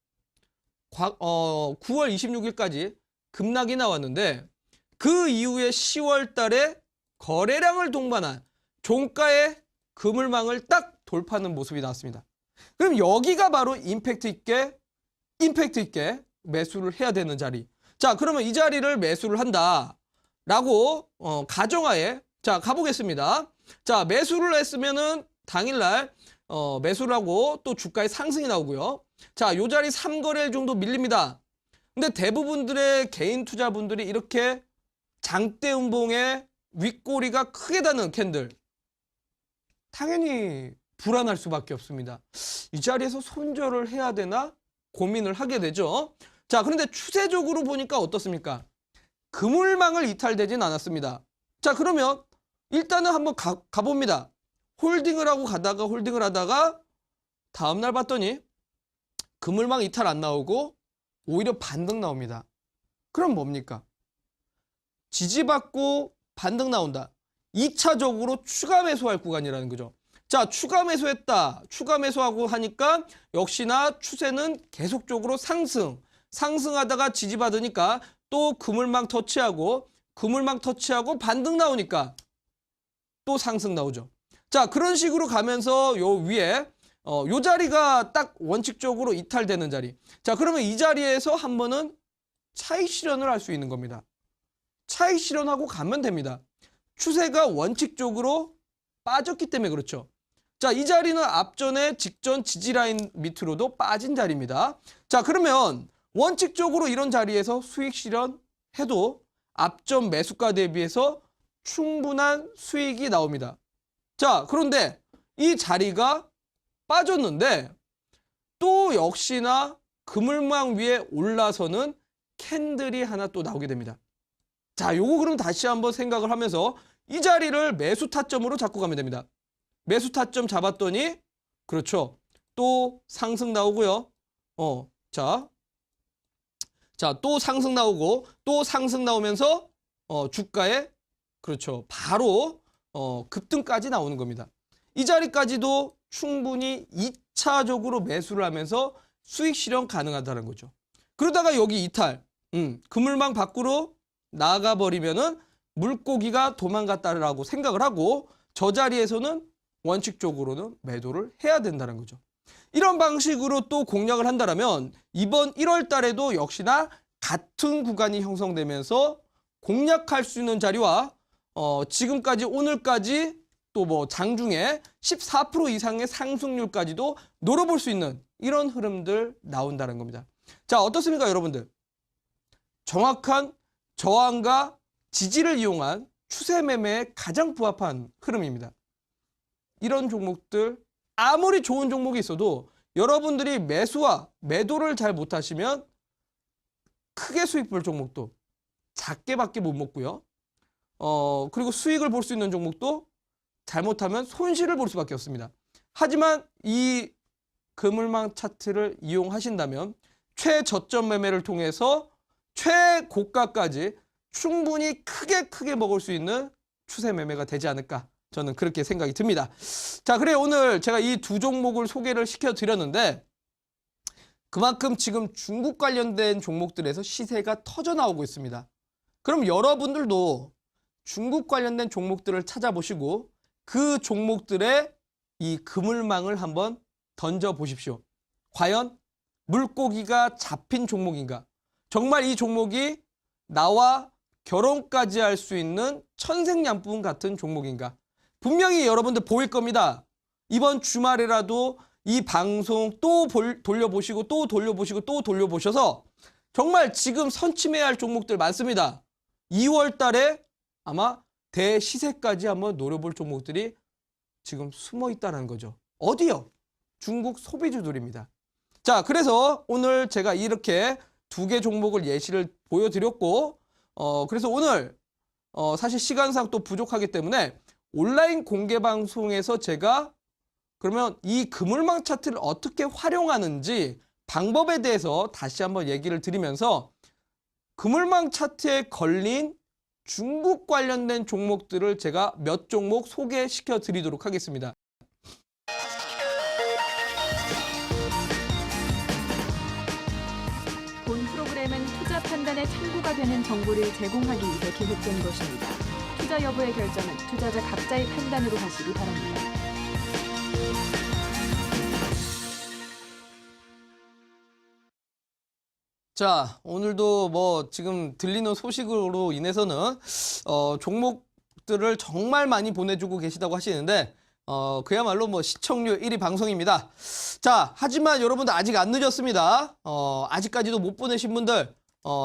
9월 26일까지 급락이 나왔는데 그 이후에 10월 달에 거래량을 동반한 종가의 그물망을 딱 돌파하는 모습이 나왔습니다. 그럼 여기가 바로 임팩트 있게 매수를 해야 되는 자리. 자, 그러면 이 자리를 매수를 한다라고 가정하에 자, 가보겠습니다. 자, 매수를 했으면은 당일날 매수를 하고 또 주가의 상승이 나오고요. 자, 요 자리 3거래일 정도 밀립니다. 근데 대부분들의 개인 투자분들이 이렇게 장대 음봉에 윗꼬리가 크게 닿는 캔들, 당연히 불안할 수밖에 없습니다. 이 자리에서 손절을 해야 되나 고민을 하게 되죠. 자, 그런데 추세적으로 보니까 어떻습니까? 그물망을 이탈되진 않았습니다. 자, 그러면 일단은 한번 가봅니다. 홀딩을 하다가 다음날 봤더니 그물망 이탈 안 나오고 오히려 반등 나옵니다. 그럼 뭡니까? 지지받고 반등 나온다. 2차적으로 추가 매수할 구간이라는 거죠. 자, 추가 매수했다. 추가 매수하고 하니까 역시나 추세는 계속적으로 상승하다가 지지받으니까 또 그물망 터치하고 반등 나오니까 또 상승 나오죠. 자, 그런 식으로 가면서 요 위에 요 자리가 딱 원칙적으로 이탈되는 자리. 자, 그러면 이 자리에서 한 번은 차익 실현을 할 수 있는 겁니다. 차익 실현하고 가면 됩니다. 추세가 원칙적으로 빠졌기 때문에 그렇죠. 자, 이 자리는 앞전에 직전 지지라인 밑으로도 빠진 자리입니다. 자, 그러면 원칙적으로 이런 자리에서 수익 실현해도 앞전 매수가 대비해서 충분한 수익이 나옵니다. 자, 그런데 이 자리가 빠졌는데 또 역시나 그물망 위에 올라서는 캔들이 하나 또 나오게 됩니다. 자, 요거 그럼 다시 한번 생각을 하면서 이 자리를 매수 타점으로 잡고 가면 됩니다. 매수 타점 잡았더니 그렇죠. 또 상승 나오고요. 자, 또 상승 나오고 또 상승 나오면서 주가에 그렇죠. 바로 급등까지 나오는 겁니다. 이 자리까지도 충분히 2차적으로 매수를 하면서 수익 실현 가능하다는 거죠. 그러다가 여기 이탈, 그물망 밖으로 나가버리면은 물고기가 도망갔다라고 생각을 하고 저 자리에서는 원칙적으로는 매도를 해야 된다는 거죠. 이런 방식으로 또 공략을 한다면 이번 1월 달에도 역시나 같은 구간이 형성되면서 공략할 수 있는 자리와 지금까지 오늘까지 또 뭐 장중에 14% 이상의 상승률까지도 노려볼 수 있는 이런 흐름들 나온다는 겁니다. 자, 어떻습니까, 여러분들? 정확한 저항과 지지를 이용한 추세 매매에 가장 부합한 흐름입니다. 이런 종목들 아무리 좋은 종목이 있어도 여러분들이 매수와 매도를 잘 못하시면 크게 수익 볼 종목도 작게밖에 못 먹고요. 그리고 수익을 볼 수 있는 종목도 잘못하면 손실을 볼 수밖에 없습니다. 하지만 이 그물망 차트를 이용하신다면 최저점 매매를 통해서 최고가까지 충분히 크게 먹을 수 있는 추세 매매가 되지 않을까, 저는 그렇게 생각이 듭니다. 자, 그래 오늘 제가 이 두 종목을 소개를 시켜드렸는데 그만큼 지금 중국 관련된 종목들에서 시세가 터져 나오고 있습니다. 그럼 여러분들도 중국 관련된 종목들을 찾아보시고 그 종목들의 이 그물망을 한번 던져보십시오. 과연 물고기가 잡힌 종목인가? 정말 이 종목이 나와 결혼까지 할 수 있는 천생연분 같은 종목인가? 분명히 여러분들 보일 겁니다. 이번 주말에라도 이 방송 또 돌려보시고 또 돌려보시고 또 돌려보셔서 정말 지금 선침해야 할 종목들 많습니다. 2월 달에 아마 대시세까지 한번 노려볼 종목들이 지금 숨어 있다는 거죠. 어디요? 중국 소비주들입니다. 자, 그래서 오늘 제가 이렇게 2개 종목을 예시를 보여드렸고, 그래서 오늘 사실 시간상 또 부족하기 때문에 온라인 공개 방송에서 제가 그러면 이 그물망 차트를 어떻게 활용하는지 방법에 대해서 다시 한번 얘기를 드리면서 그물망 차트에 걸린 중국 관련된 종목들을 제가 몇 종목 소개시켜 드리도록 하겠습니다. 본 프로그램은 투자 판단에 참고가 되는 정보를 제공하기 위해 기획된 것입니다. 투자 여부의 결정은 투자자 각자의 판단으로 하시기 바랍니다. 자, 오늘도 뭐 지금 들리는 소식으로 인해서는 종목들을 정말 많이 보내주고 계시다고 하시는데 그야말로 뭐 시청률 1위 방송입니다. 자, 하지만 여러분들 아직 안 늦었습니다. 아직까지도 못 보내신 분들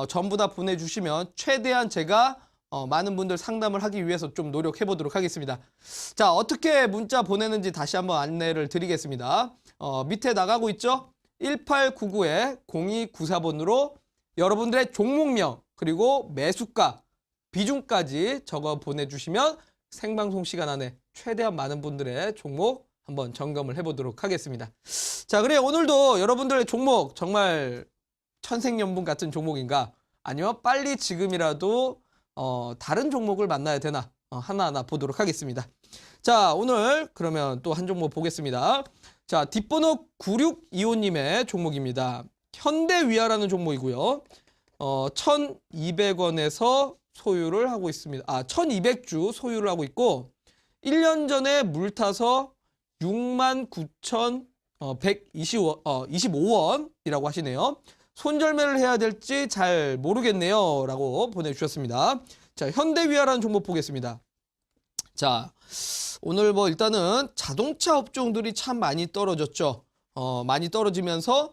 전부 다 보내주시면 최대한 제가 많은 분들 상담을 하기 위해서 좀 노력해 보도록 하겠습니다. 자, 어떻게 문자 보내는지 다시 한번 안내를 드리겠습니다. 밑에 나가고 있죠? 1899-0294번으로 여러분들의 종목명 그리고 매수가, 비중까지 적어 보내주시면 생방송 시간 안에 최대한 많은 분들의 종목 한번 점검을 해보도록 하겠습니다. 자, 그래 오늘도 여러분들의 종목 정말 천생연분 같은 종목인가? 아니면 빨리 지금이라도 다른 종목을 만나야 되나? 하나하나 보도록 하겠습니다. 자, 오늘 그러면 또 한 종목 보겠습니다. 자, 뒷번호 9625님의 종목입니다. 현대위아라는 종목이고요. 1,200원에서 소유를 하고 있습니다. 1,200주 소유를 하고 있고 1년 전에 물 타서 69,125원이라고 하시네요. 손절매를 해야 될지 잘 모르겠네요. 라고 보내주셨습니다. 자, 현대위아라는 종목 보겠습니다. 자, 오늘 뭐 일단은 자동차 업종들이 참 많이 떨어졌죠. 많이 떨어지면서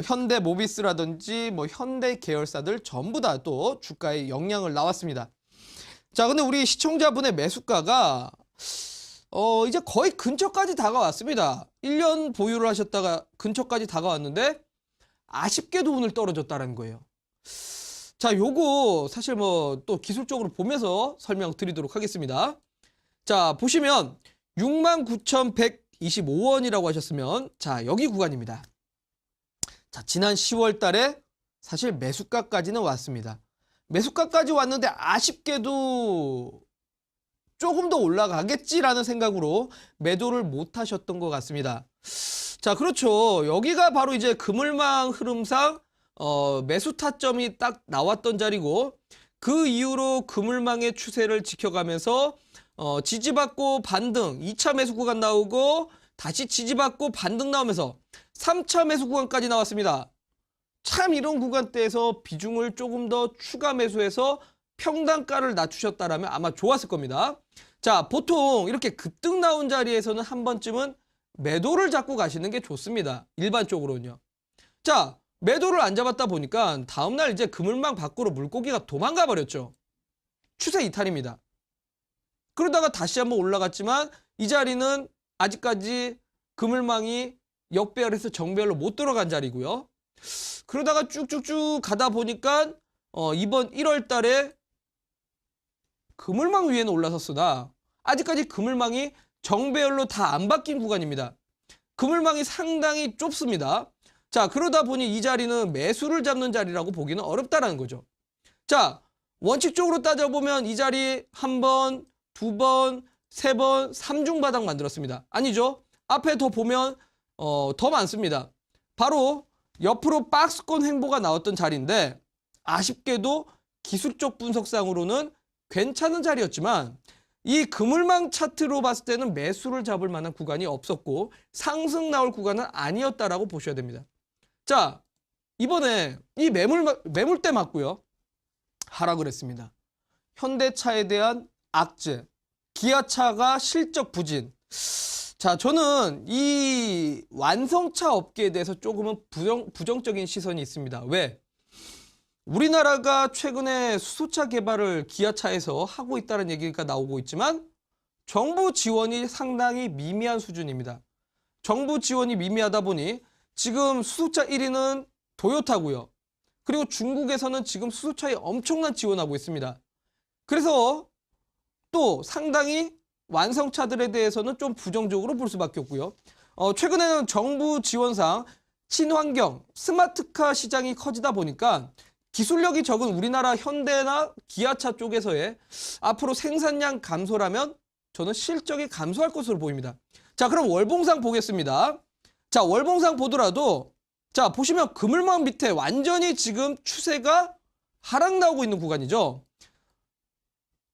현대모비스라든지 뭐 현대 계열사들 전부 다 또 주가에 영향을 나왔습니다. 자, 근데 우리 시청자분의 매수가가 이제 거의 근처까지 다가왔습니다. 1년 보유를 하셨다가 근처까지 다가왔는데 아쉽게도 오늘 떨어졌다는 거예요. 자, 요거 사실 뭐 또 기술적으로 보면서 설명드리도록 하겠습니다. 자, 보시면 69,125원이라고 하셨으면 자, 여기 구간입니다. 자, 지난 10월 달에 사실 매수가까지는 왔습니다. 매수가까지 왔는데 아쉽게도 조금 더 올라가겠지라는 생각으로 매도를 못 하셨던 것 같습니다. 자, 그렇죠. 여기가 바로 이제 그물망 흐름상 매수 타점이 딱 나왔던 자리고 그 이후로 그물망의 추세를 지켜가면서 지지받고 반등 2차 매수 구간 나오고 다시 지지받고 반등 나오면서 3차 매수 구간까지 나왔습니다. 참 이런 구간대에서 비중을 조금 더 추가 매수해서 평단가를 낮추셨다라면 아마 좋았을 겁니다. 자, 보통 이렇게 급등 나온 자리에서는 한 번쯤은 매도를 잡고 가시는 게 좋습니다. 일반적으로는요. 자, 매도를 안 잡았다 보니까 다음날 이제 그물망 밖으로 물고기가 도망가 버렸죠. 추세 이탈입니다. 그러다가 다시 한번 올라갔지만 이 자리는 아직까지 그물망이 역배열해서 정배열로 못 들어간 자리고요. 그러다가 쭉쭉쭉 가다 보니까 이번 1월 달에 그물망 위에는 올라섰으나 아직까지 그물망이 정배열로 다 안 바뀐 구간입니다. 그물망이 상당히 좁습니다. 자, 그러다 보니 이 자리는 매수를 잡는 자리라고 보기는 어렵다라는 거죠. 자, 원칙적으로 따져보면 이 자리 한 번, 두 번, 세 번, 3중 바닥 만들었습니다. 아니죠? 앞에 더 보면 더 많습니다. 바로 옆으로 박스권 횡보가 나왔던 자리인데 아쉽게도 기술적 분석상으로는 괜찮은 자리였지만 이 그물망 차트로 봤을 때는 매수를 잡을 만한 구간이 없었고 상승 나올 구간은 아니었다라고 보셔야 됩니다. 자, 이번에 이 매물대 맞고요. 하락을 했습니다. 현대차에 대한 악재, 기아차가 실적 부진. 자, 저는 이 완성차 업계에 대해서 조금은 부정적인 시선이 있습니다. 왜? 우리나라가 최근에 수소차 개발을 기아차에서 하고 있다는 얘기가 나오고 있지만 정부 지원이 상당히 미미한 수준입니다. 정부 지원이 미미하다 보니 지금 수소차 1위는 도요타고요. 그리고 중국에서는 지금 수소차에 엄청난 지원하고 있습니다. 그래서 또 상당히 완성차들에 대해서는 좀 부정적으로 볼 수밖에 없고요. 최근에는 정부 지원상 친환경, 스마트카 시장이 커지다 보니까 기술력이 적은 우리나라 현대나 기아차 쪽에서의 앞으로 생산량 감소라면 저는 실적이 감소할 것으로 보입니다. 자, 그럼 월봉상 보겠습니다. 자, 월봉상 보더라도 자, 보시면 그물망 밑에 완전히 지금 추세가 하락 나오고 있는 구간이죠.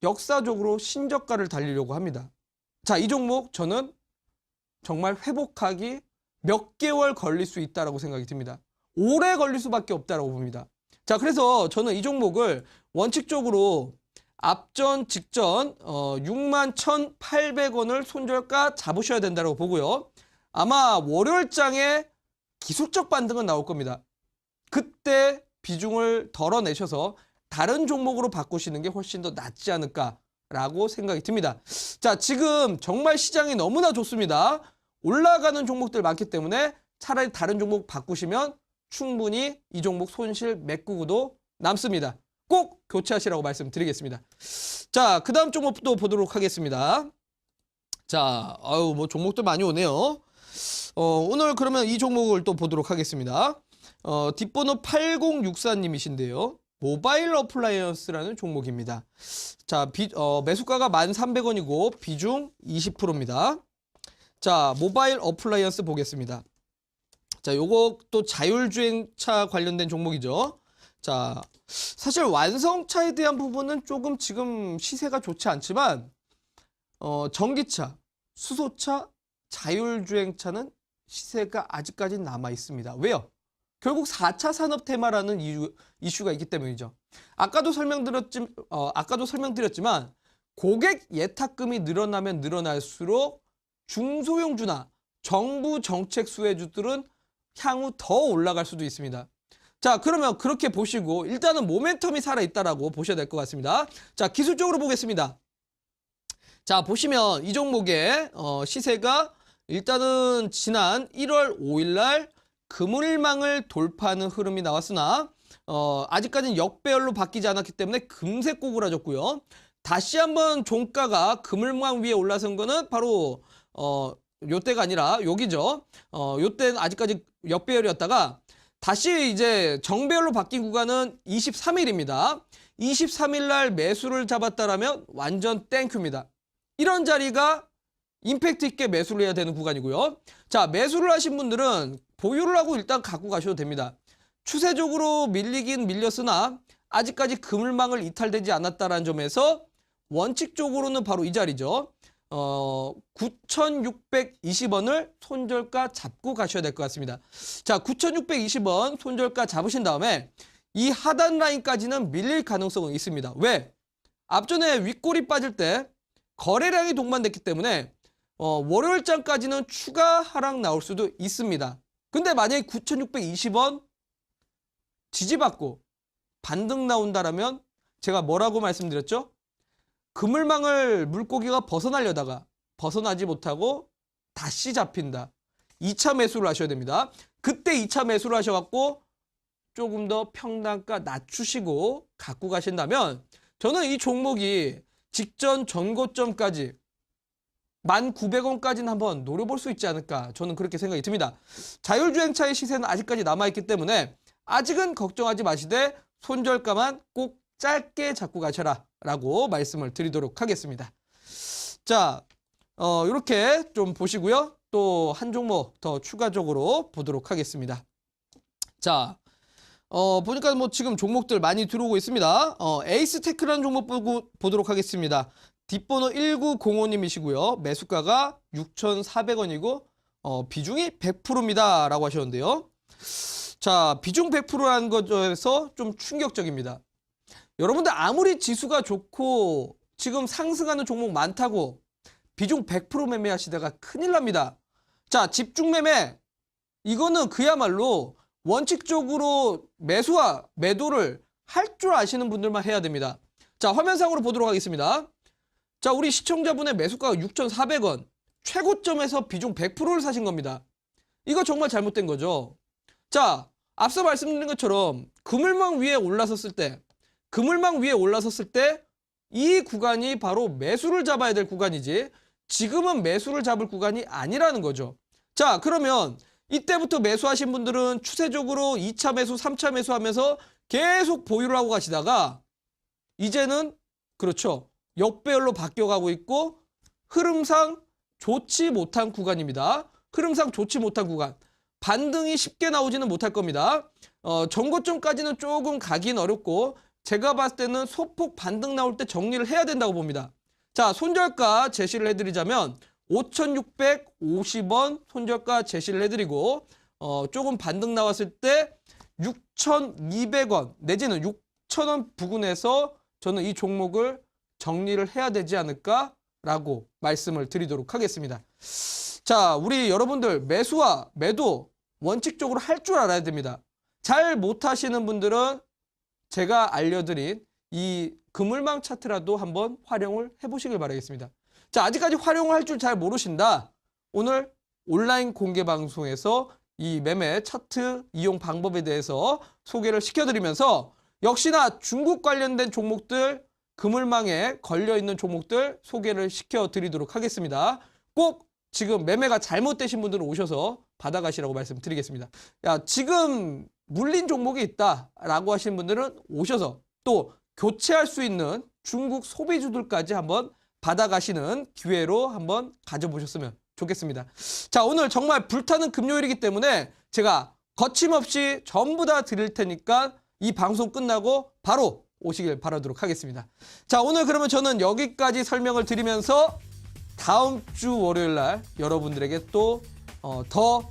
역사적으로 신저가를 달리려고 합니다. 자, 이 종목 저는 정말 회복하기 몇 개월 걸릴 수 있다고 생각이 듭니다. 오래 걸릴 수밖에 없다고 봅니다. 자, 그래서 저는 이 종목을 원칙적으로 앞전 직전 61,800원을 손절가 잡으셔야 된다고 보고요. 아마 월요일장에 기술적 반등은 나올 겁니다. 그때 비중을 덜어내셔서 다른 종목으로 바꾸시는 게 훨씬 더 낫지 않을까라고 생각이 듭니다. 자, 지금 정말 시장이 너무나 좋습니다. 올라가는 종목들 많기 때문에 차라리 다른 종목 바꾸시면 충분히 이 종목 손실 메꾸고도 남습니다. 꼭 교체하시라고 말씀드리겠습니다. 자, 그 다음 종목도 보도록 하겠습니다. 자, 뭐 종목들 많이 오네요. 오늘 그러면 이 종목을 또 보도록 하겠습니다. 뒷번호 8064님이신데요. 모바일 어플라이언스라는 종목입니다. 자, 매수가가 1,300원이고 비중 20%입니다. 자, 모바일 어플라이언스 보겠습니다. 자, 요거 또 자율주행차 관련된 종목이죠. 자, 사실 완성차에 대한 부분은 조금 지금 시세가 좋지 않지만 전기차, 수소차, 자율주행차는 시세가 아직까지 남아 있습니다. 왜요? 결국 4차 산업 테마라는 이슈가 있기 때문이죠. 아까도 설명드렸지만 고객 예탁금이 늘어나면 늘어날수록 중소형주나 정부 정책 수혜주들은 향후 더 올라갈 수도 있습니다. 자, 그러면 그렇게 보시고 일단은 모멘텀이 살아있다라고 보셔야 될 것 같습니다. 자, 기술적으로 보겠습니다. 자, 보시면 이 종목의 시세가 일단은 지난 1월 5일 날 그물망을 돌파하는 흐름이 나왔으나 아직까지는 역배열로 바뀌지 않았기 때문에 금세 꼬그라졌고요. 다시 한번 종가가 그물망 위에 올라선 거는 바로 요때가 아니라 여기죠. 요때는 아직까지 역배열이었다가 다시 이제 정배열로 바뀐 구간은 23일입니다. 23일 날 매수를 잡았다라면 완전 땡큐입니다. 이런 자리가 임팩트 있게 매수를 해야 되는 구간이고요. 자, 매수를 하신 분들은 보유를 하고 일단 갖고 가셔도 됩니다. 추세적으로 밀리긴 밀렸으나 아직까지 그물망을 이탈되지 않았다는 점에서 원칙적으로는 바로 이 자리죠. 9,620원을 손절가 잡고 가셔야 될 것 같습니다. 자, 9,620원 손절가 잡으신 다음에 이 하단 라인까지는 밀릴 가능성은 있습니다. 왜? 앞전에 윗골이 빠질 때 거래량이 동반됐기 때문에 월요일장까지는 추가 하락 나올 수도 있습니다. 근데 만약에 9,620원 지지받고 반등 나온다라면 제가 뭐라고 말씀드렸죠? 그물망을 물고기가 벗어나려다가 벗어나지 못하고 다시 잡힌다. 2차 매수를 하셔야 됩니다. 그때 2차 매수를 하셔갖고 조금 더 평단가 낮추시고 갖고 가신다면 저는 이 종목이 직전 전고점까지 1,900원까지는 한번 노려볼 수 있지 않을까 저는 그렇게 생각이 듭니다. 자율주행차의 시세는 아직까지 남아있기 때문에 아직은 걱정하지 마시되 손절가만 꼭 짧게 잡고 가셔라 라고 말씀을 드리도록 하겠습니다. 자, 이렇게 좀 보시고요. 또 한 종목 더 추가적으로 보도록 하겠습니다. 자, 보니까 뭐 지금 종목들 많이 들어오고 있습니다. 에이스테크라는 종목 보도록 하겠습니다. 뒷번호 1905님이시고요. 매수가가 6,400원이고 비중이 100%입니다 라고 하셨는데요. 자, 비중 100%라는 것에서 좀 충격적입니다. 여러분들 아무리 지수가 좋고 지금 상승하는 종목 많다고 비중 100% 매매하시다가 큰일 납니다. 자, 집중 매매. 이거는 그야말로 원칙적으로 매수와 매도를 할 줄 아시는 분들만 해야 됩니다. 자, 화면상으로 보도록 하겠습니다. 자, 우리 시청자분의 매수가가 6,400원. 최고점에서 비중 100%를 사신 겁니다. 이거 정말 잘못된 거죠. 자, 앞서 말씀드린 것처럼 그물망 위에 올라섰을 때 이 구간이 바로 매수를 잡아야 될 구간이지 지금은 매수를 잡을 구간이 아니라는 거죠. 자, 그러면 이때부터 매수하신 분들은 추세적으로 2차 매수, 3차 매수 하면서 계속 보유를 하고 가시다가 이제는 그렇죠. 역배열로 바뀌어가고 있고 흐름상 좋지 못한 구간입니다. 흐름상 좋지 못한 구간. 반등이 쉽게 나오지는 못할 겁니다. 전고점까지는 조금 가긴 어렵고 제가 봤을 때는 소폭 반등 나올 때 정리를 해야 된다고 봅니다. 자, 손절가 제시를 해드리자면 5,650원 손절가 제시를 해드리고 조금 반등 나왔을 때 6,200원 내지는 6,000원 부근에서 저는 이 종목을 정리를 해야 되지 않을까라고 말씀을 드리도록 하겠습니다. 자, 우리 여러분들 매수와 매도 원칙적으로 할 줄 알아야 됩니다. 잘 못하시는 분들은 제가 알려드린 이 그물망 차트라도 한번 활용을 해보시길 바라겠습니다. 자, 아직까지 활용을 할 줄 잘 모르신다. 오늘 온라인 공개 방송에서 이 매매 차트 이용 방법에 대해서 소개를 시켜드리면서 역시나 중국 관련된 종목들, 그물망에 걸려있는 종목들 소개를 시켜드리도록 하겠습니다. 꼭 지금 매매가 잘못되신 분들은 오셔서 받아가시라고 말씀드리겠습니다. 야, 지금 물린 종목이 있다라고 하시는 분들은 오셔서 또 교체할 수 있는 중국 소비주들까지 한번 받아가시는 기회로 한번 가져보셨으면 좋겠습니다. 자, 오늘 정말 불타는 금요일이기 때문에 제가 거침없이 전부 다 드릴 테니까 이 방송 끝나고 바로 오시길 바라도록 하겠습니다. 자, 오늘 그러면 저는 여기까지 설명을 드리면서 다음 주 월요일 날 여러분들에게 또 더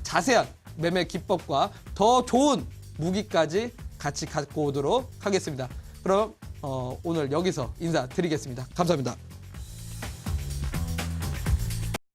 자세한 매매 기법과 더 좋은 무기까지 같이 갖고 오도록 하겠습니다. 그럼 오늘 여기서 인사드리겠습니다. 감사합니다.